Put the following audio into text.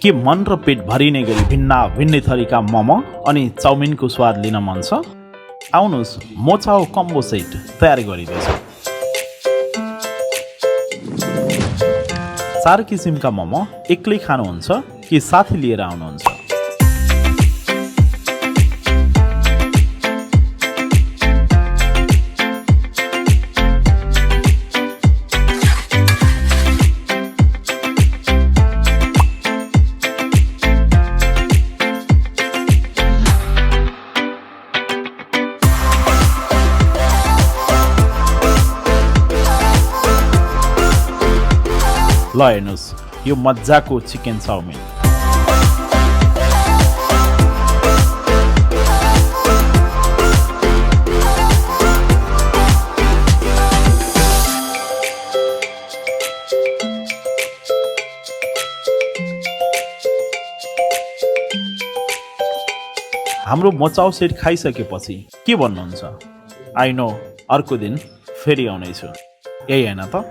के मन र पेट भरिने गरी भिन्नै थरीका मोमो अनि चाउमिनको स्वाद लिन मन छ? आउनुहोस्, मोचाओ कम्बो सेट तयार गरिँदैछ। 4 किसिमका मोमो एक्लै खानुहुन्छ कि साथी लिएर आउनुहुन्छ? ल हेर्नुहोस्, यो मजाको चिकन चाउमिन। हाम्रो मोचाओ सेट खाइसकेपछि के भन्नुहुन्छ? आई नो, अर्को दिन फेरि आउनेछु, यही होइन त?